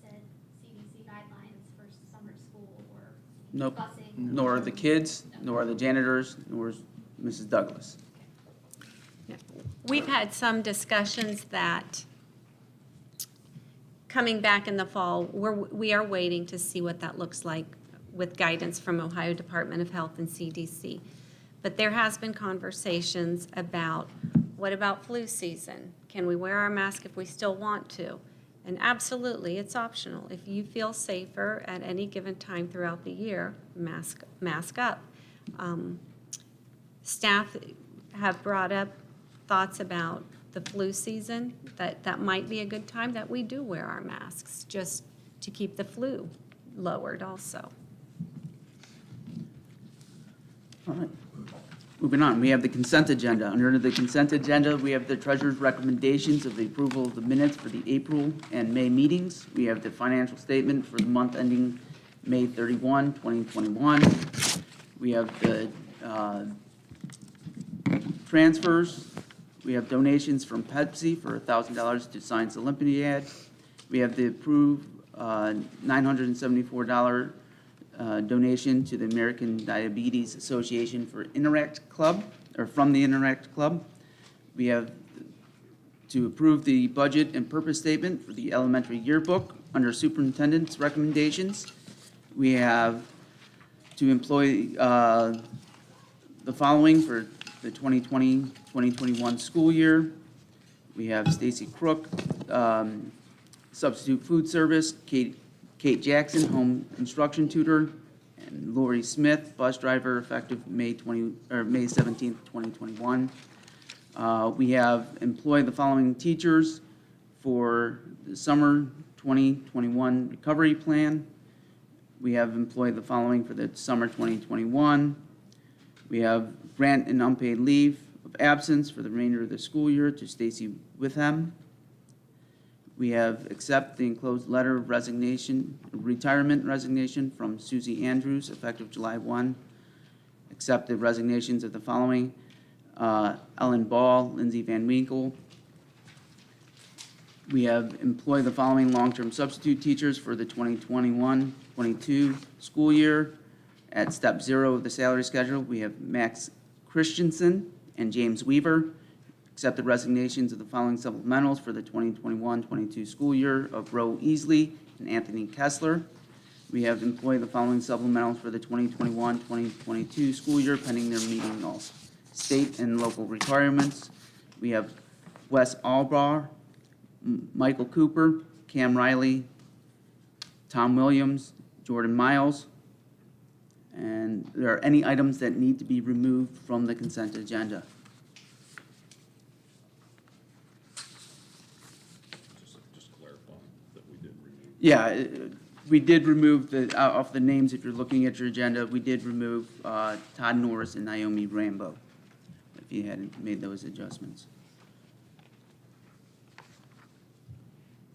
said CDC guidelines for summer school or Nope. busing. Nor the kids, nor the janitors, nor Mrs. Douglas. We've had some discussions that coming back in the fall, we are waiting to see what that looks like with guidance from Ohio Department of Health and CDC. But there has been conversations about, what about flu season? Can we wear our mask if we still want to? And absolutely, it's optional. If you feel safer at any given time throughout the year, mask up. Staff have brought up thoughts about the flu season, that might be a good time that we do wear our masks, just to keep the flu lowered also. All right. Moving on, we have the consent agenda. Under the consent agenda, we have the treasurer's recommendations of the approval of the minutes for the April and May meetings. We have the financial statement for the month ending May 31, 2021. We have the transfers. We have donations from Pepsi for $1,000 to Science Olympiad. We have the approved $974 donation to the American Diabetes Association for Interact Club, or from the Interact Club. We have to approve the budget and purpose statement for the elementary yearbook under superintendent's recommendations. We have to employ the following for the 2020-2021 school year. We have Stacy Crook, substitute food service, Kate Jackson, home instruction tutor, and Lori Smith, bus driver, effective May 17th, 2021. We have employed the following teachers for the summer 2021 recovery plan. We have employed the following for the summer 2021. We have grant and unpaid leave of absence for the remainder of the school year to Stacy Witham. We have accept the enclosed letter of resignation, retirement resignation from Susie Andrews, effective July 1. Accept the resignations of the following: Ellen Ball, Lindsay Van Winkle. We have employed the following long-term substitute teachers for the 2021-22 school year. At step 0 of the salary schedule, we have Max Christensen and James Weaver. Accept the resignations of the following supplementals for the 2021-22 school year of Roe Easley and Anthony Kessler. We have employed the following supplementals for the 2021-2022 school year pending their meeting all state and local requirements. We have Wes Albar, Michael Cooper, Cam Riley, Tom Williams, Jordan Miles. And there are any items that need to be removed from the consent agenda. Just clarify that we did remove. Yeah, we did remove the, off the names, if you're looking at your agenda, we did remove Todd Norris and Naomi Rambo, if you hadn't made those adjustments.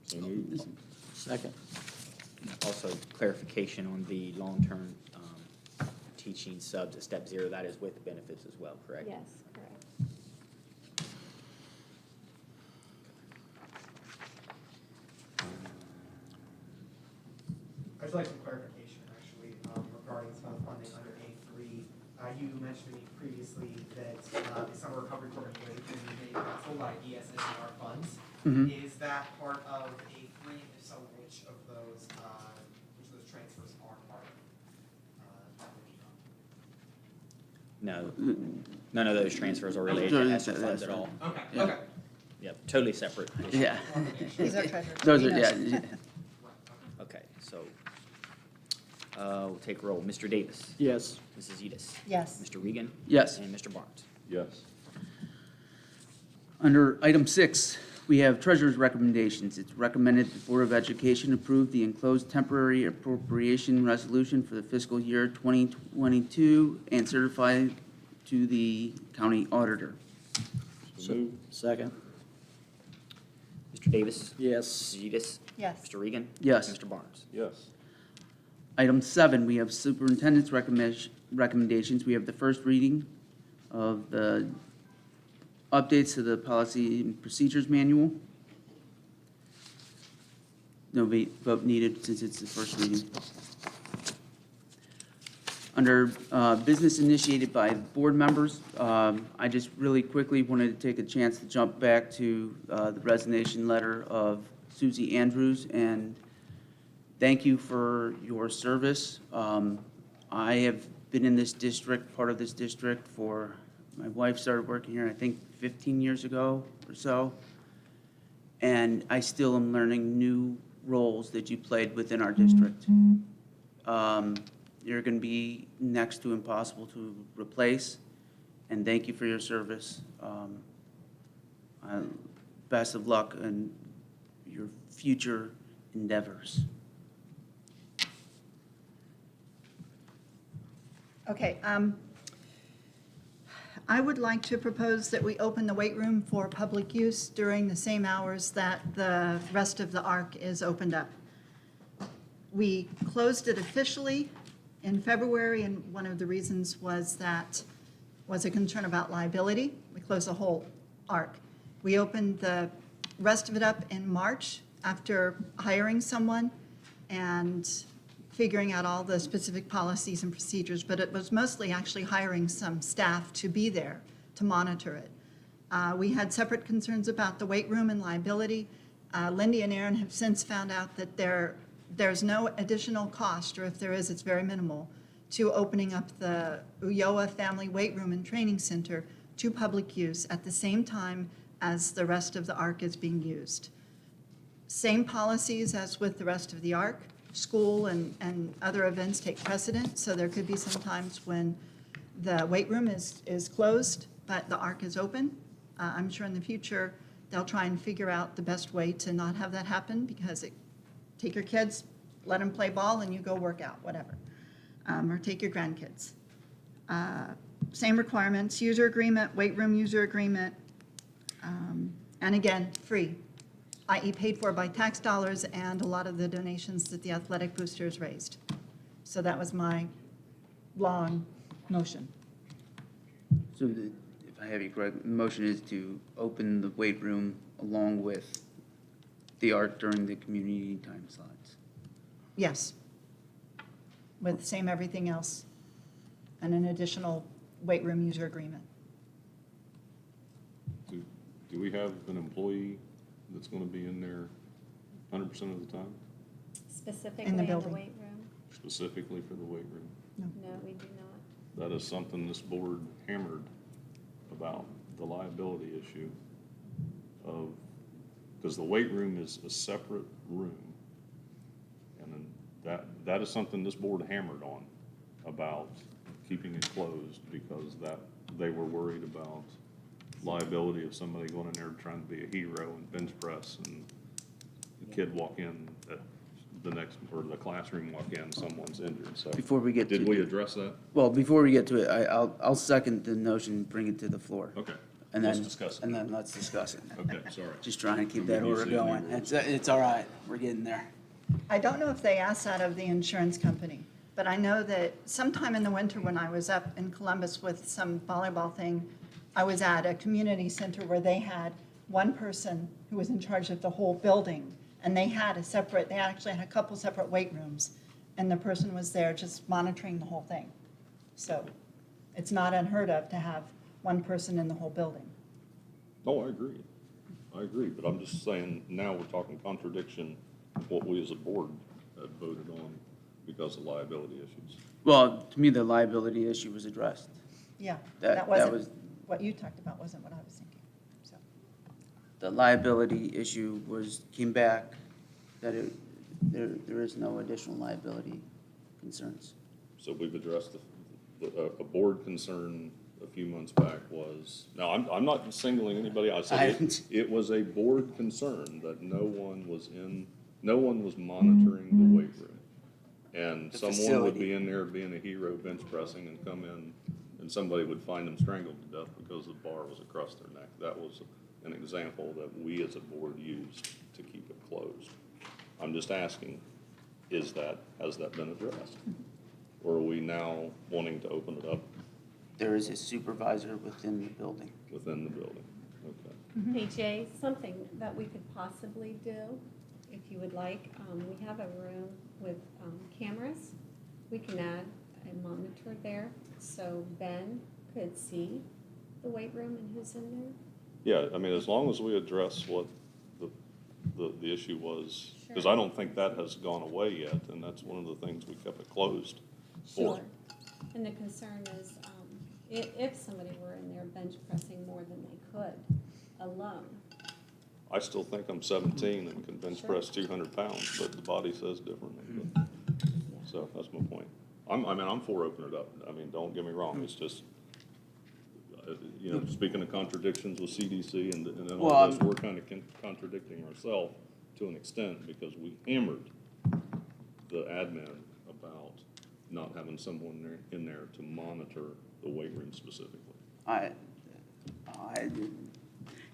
So moved. Second. Also, clarification on the long-term teaching subs at step 0, that is with benefits as well, correct? Yes, correct. I'd like some clarification, actually, regarding some funding under A3. you mentioned to me previously that the summer recovery program was going to be canceled by ESSER funds. Mhm. Is that part of A3? And if so, which of those transfers are part of that would be from? No, none of those transfers are related to ESSER funds at all. Okay, Yeah. okay. Yep, totally separate. issue. Yeah. These are treasurers. Those He are, knows. yeah. Okay, so, we'll take roll. Mr. Davis. Yes. Mrs. Edis. Yes. Mr. Regan. Yes. And Mr. Barnes. Yes. Under item 6, we have treasurer's recommendations. It's recommended the Board of Education approve the enclosed temporary appropriation resolution for the fiscal year 2022 and certify to the county auditor. Second. Mr. Davis. Yes. Mrs. Edis. Yes. Mr. Regan. Yes. Mr. Barnes. Yes. Item 7, we have superintendent's recommendations. We have the first reading of the updates to the policy and procedures manual. No vote needed since it's the first reading. Under business initiated by board members, I just really quickly wanted to take a chance to jump back to the resignation letter of Susie Andrews, and thank you for your service. I have been in this district, part of this district, for, my wife started working here, I think, 15 years ago or so, and I still am learning new roles that you played within our district. You're going to be next to impossible to replace, and thank you for your service. Best of luck in your future endeavors. Okay, I would like to propose that we open the weight room for public use during the same hours that the rest of the ARC is opened up. We closed it officially in February, and one of the reasons was a concern about liability. We closed the whole ARC. We opened the rest of it up in March after hiring someone and figuring out all the specific policies and procedures, but it was mostly actually hiring some staff to be there to monitor it. We had separate concerns about the weight room and liability. Lindy and Aaron have since found out that there's no additional cost, or if there is, it's very minimal, to opening up the Ulloa Family Weight Room and Training Center to public use at the same time as the rest of the ARC is being used. Same policies as with the rest of the ARC. School and other events take precedent, so there could be some times when the weight room is closed, but the ARC is open. I'm sure in the future, they'll try and figure out the best way to not have that happen, because take your kids, let them play ball, and you go work out, whatever. Or take your grandkids. Same requirements, user agreement, weight room user agreement, and again, free, i.e. paid for by tax dollars and a lot of the donations that the athletic boosters raised. So that was my long motion. So if I have you correct, the motion is to open the weight room along with the ARC during the community time slots. Yes. With same everything else and an additional weight room user agreement. Do we have an employee that's going to be in there 100% of the time, Specifically In the in the building. weight room? specifically for the weight room? No, we do not. That is something this board hammered about, the liability issue of, because the weight room is a separate room. And then that is something this board hammered on, about keeping it closed, because that, they were worried about liability of somebody going in there trying to be a hero and bench press, and the kid walk in at the next, or the classroom walk in, someone's injured, so. Before we get to. Did we address that? Well, before we get to it, I'll second the notion, bring it to the floor. Okay, And let's then, discuss it. and then let's discuss it. Okay, sorry. Just trying to keep Maybe that you order see any going. rules. It's all right. We're getting there. I don't know if they asked that of the insurance company, but I know that sometime in the winter when I was up in Columbus with some volleyball thing, I was at a community center where they had one person who was in charge of the whole building, and they actually had a couple separate weight rooms, and the person was there just monitoring the whole thing. So It's not unheard of to have one person in the whole building. Oh, I agree, but I'm just saying, now we're talking contradiction of what we as a board had voted on because of liability issues. Well, to me, the liability issue was addressed. Yeah, That that was- wasn't, what you talked about wasn't what I was thinking, so. The liability issue came back, that there is no additional liability concerns. So we've addressed a board concern a few months back was, now, I'm not singling anybody out. I said it was a board concern that no one was monitoring the weight room. And The someone would facility. be in there being a hero bench pressing and come in, and somebody would find them strangled to death because the bar was across their neck. That was an example that we as a board used to keep it closed. I'm just asking, has that been addressed? Or are we now wanting to open it up There is a supervisor within the building. within the building? Okay. Hey Jay, something that we could possibly do, if you would like, we have a room with cameras. We can add a monitor there, so Ben could see the weight room and who's in there. Yeah, I mean, as long as we address what the issue was, because I don't think that has gone away yet, and that's one of the things we kept it closed for. Sure. And the concern is, if somebody were in there bench pressing more than they could alone. I still think I'm 17 and can bench Sure. press 200 pounds, but the body says differently. But- So that's my point. I'm for opening it up. I mean, don't get me wrong, it's just, speaking of contradictions with CDC and then all Well, this, we're kind of contradicting ourselves to an extent because we hammered the admin about not having someone in there to monitor the weight room specifically.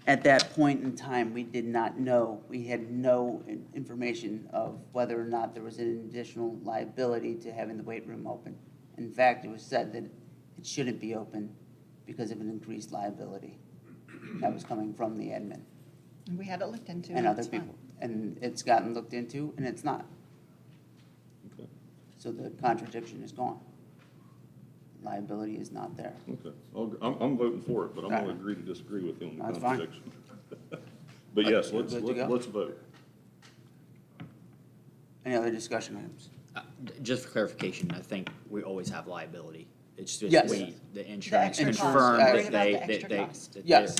At that point in time, we did not know, we had no information of whether or not there was an additional liability to having the weight room open. In fact, it was said that it shouldn't be open because of an increased liability. That was coming from the admin And we had it looked into. and other it's fine. people. And it's gotten looked into, and it's not. Okay. So the contradiction is gone. Liability is not there. Okay, I'm voting for it, but I'm All right. gonna agree to disagree with you on the That's fine. contradiction. But yes, Good to go? let's vote. Any other discussion items? Just for clarification, I think we always have liability. It's just Yes. the insurance extra cost. confirmed Worried that about they, the that extra they, cost. that Yes.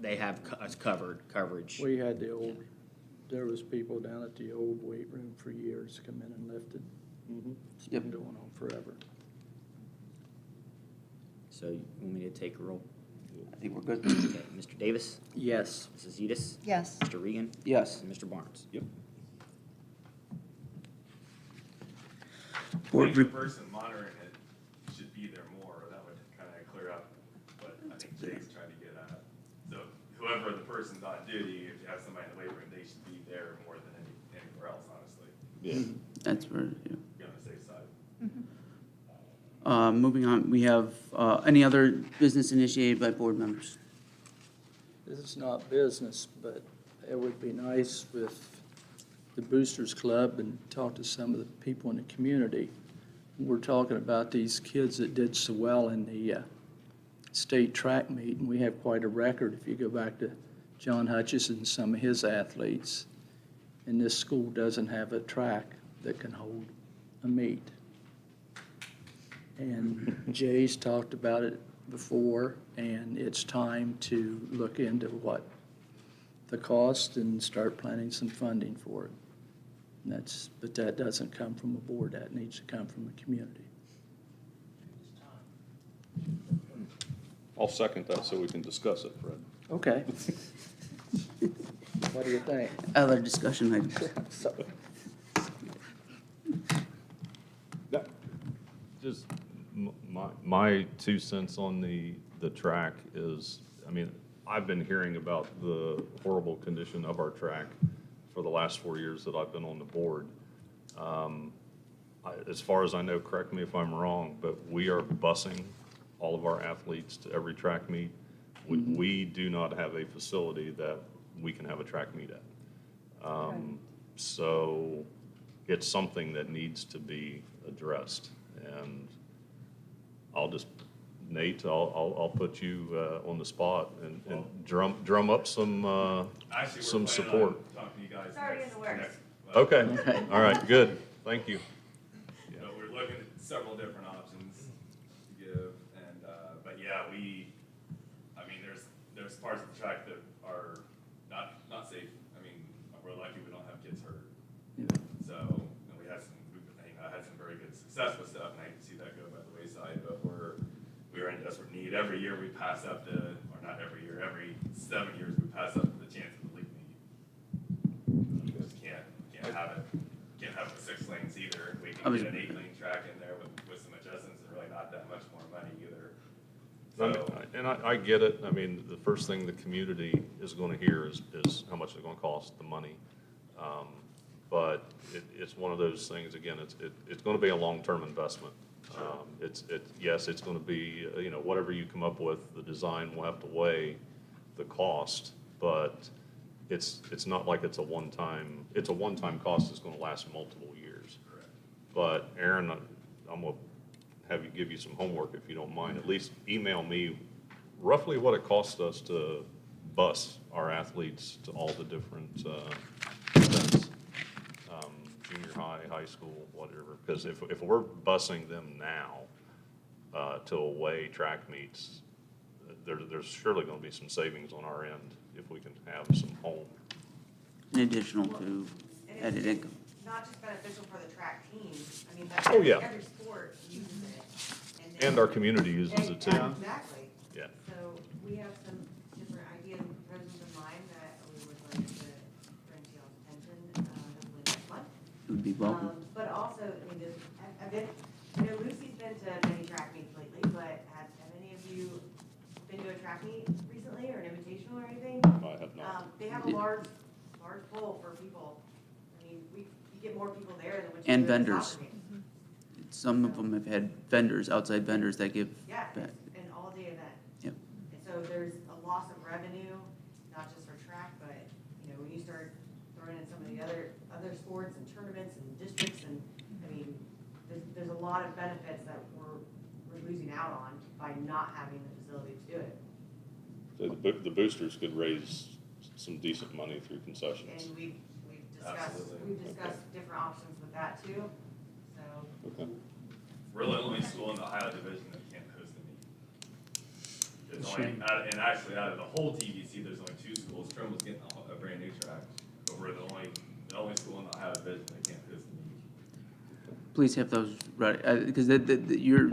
they have us coverage. We had there was people down at the old weight room for years come in and lifted. It's been going on forever. So you want me to take a roll? I think we're good. Okay, Mr. Davis, Yes. Mrs. Zetas, Yes. Mr. Regan, Yes. and Mr. Barnes. Yep. I Board think the re- person monitoring it should be there more, that would kind of clear up what I think Jay's trying to get at. So whoever the person's on duty, if you have somebody in the weight room, they should be there more than anywhere else, honestly, Yeah. That's where, yeah. be on the safe side. Moving on, we have any other business initiated by board members? This is not business, but it would be nice with the Boosters Club and talk to some of the people in the community. We're talking about these kids that did so well in the state track meet, and we have quite a record if you go back to John Hutchison and some of his athletes. And this school doesn't have a track that can hold a meet. And Jay's talked about it before, and it's time to look into what the cost and start planning some funding for it. And but that doesn't come from a board, that needs to come from the community. I'll second that so we can discuss it, Fred. Okay. What do you think? Other discussion items? Yeah. Just my 2 cents on the track is, I mean, I've been hearing about the horrible condition of our track for the last 4 years that I've been on the board. As far as I know, correct me if I'm wrong, but we are busing all of our athletes to every track meet. We do not have a facility that we can have a track meet at. So it's something that needs to be addressed. And I'll just Nate, I'll put you on the spot and drum up some Actually, we're some planning support. on talking to you guys It's already in the works. next. Okay, all right, good, thank you. But we're looking at several different options to give, and, but yeah, I mean, there's parts of the track that are not safe. I mean, we're lucky we don't have kids hurt. So, and we had some very good success with stuff, and I hate to see that go by the wayside, but we're in desperate need. Every year we pass up or not every year, every 7 years we pass up the chance of the league meet. You just can't have it with 6 lanes either. We can get an 8-lane track in there with some adjustments and really not that much more money either. So, And I get it, I mean, the first thing the community is gonna hear is how much it's gonna cost, the money. But it's one of those things, again, it's gonna be a long-term investment. Yes, it's gonna be, whatever you come up with, the design will have to weigh the cost, but it's not like it's a one-time cost that's gonna last multiple years. correct. But Aaron, I'm gonna have you give you some homework if you don't mind. At least email me roughly what it costs us to bus our athletes to all the different events. Junior high, high school, whatever. Because if we're busing them now to away track meets, there's surely gonna be some savings on our end if we can have some home. In additional to And added it's income. not just beneficial for the track teams, I mean, Oh, yeah. every sport uses it. And our community uses it too. Exactly. Yeah. So we have some different ideas and proposals in mind that we would like to bring to y'all's attention, hopefully next month. It would be welcome. But also, I mean, Lucy's been to many track meets lately, but have any of you been to a track meet recently or an invitational or anything? I have not. They have a large pool for people. I mean, you get more people there than what you And do at a vendors. soccer game. Some of them have had vendors, outside vendors that give Yeah, back. it's an all-day event. Yep. And so there's a loss of revenue, not just for track, but, when you start throwing in some of the other sports and tournaments and districts, and, I mean, there's a lot of benefits that we're losing out on by not having the facility to do it. So the boosters could raise some decent money through concessions. And we've Absolutely. discussed different options with that too, so. Okay. We're the only school in the Ohio division that can't host a meet. It's only, and actually, out of the whole TVC, there's only 2 schools. Trumbull's getting a brand new track, but we're the only school in the Ohio division that can't host a meet. Please have those ready, because your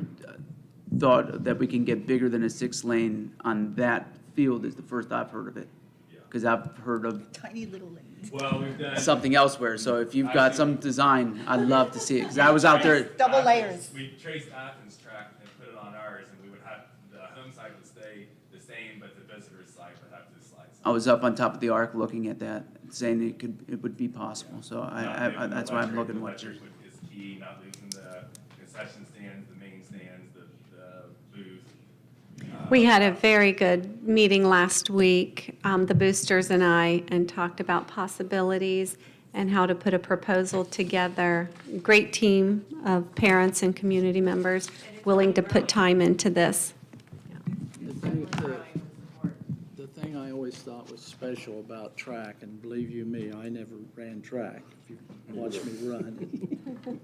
thought that we can get bigger than a 6-lane on that field is the first I've heard of it. Yeah. Because I've heard of Tiny little lanes. Well, we've done. something elsewhere, so if you've got some design, I'd love to see it, because I was out there, Double layers. We traced Athens track and put it on ours, and we would have, the home side would stay the same, but the visitor's side would have to slide. I was up on top of the arc looking at that, saying it would be possible, so that's why I'm looking what you're. Electric is key, not losing the concession stands, the main stands, the booth. We had a very good meeting last week, the boosters and I, and talked about possibilities and how to put a proposal together. Great team of parents and community members willing to put time into this. The thing I always thought was special about track, and believe you me, I never ran track, if you watch me run.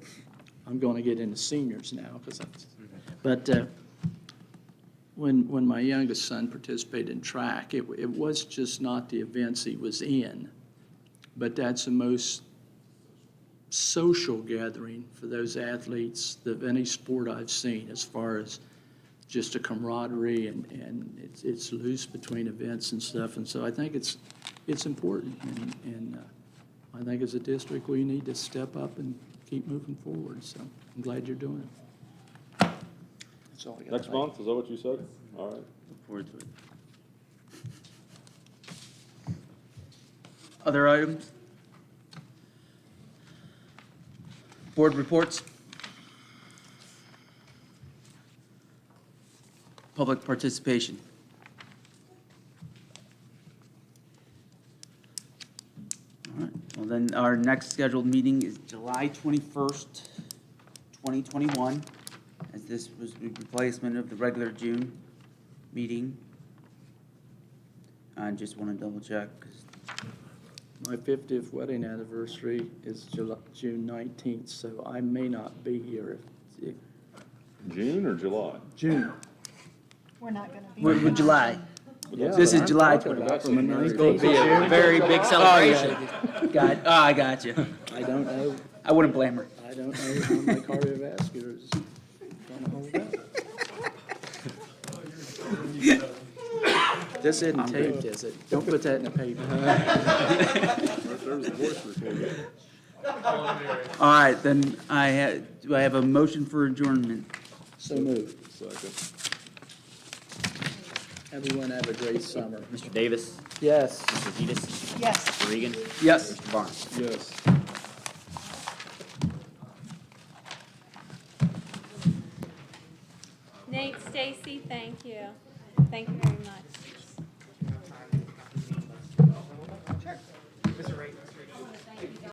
I'm going to get into seniors now, but when my youngest son participated in track, it was just not the events he was in, but that's the most social gathering for those athletes of any sport I've seen, as far as just a camaraderie, and it's loose between events and stuff, and so I think it's important, and I think as a district, we need to step up and keep moving forward, so I'm glad you're doing it. That's all I got. Next month, is that what you said? All right. Look forward to it. Other items? Board reports? Public participation? All right, well then, our next scheduled meeting is July 21st, 2021, as this was the replacement of the regular June meeting. I just want to double check, 'cause My 50th wedding anniversary is June 19th, so I may not be here if June or July? June. We're not going to be. We're July. Yeah, This is but I'm July talking 20th. about from the 19th. It's going to be a very big celebration. I got you. I don't know, I wouldn't blame her. I don't know how my cardiovascular is gonna hold up. This isn't taped, is it? Don't put that in the paper. All right, then do I have a motion for adjournment? So moved. Everyone have a great summer. Mr. Davis, Yes. Mr. Vetus, Yes. Mr. Regan, Yes. Mr. Barnes. Yes. Nate, Stacy, thank you. Thank you very much.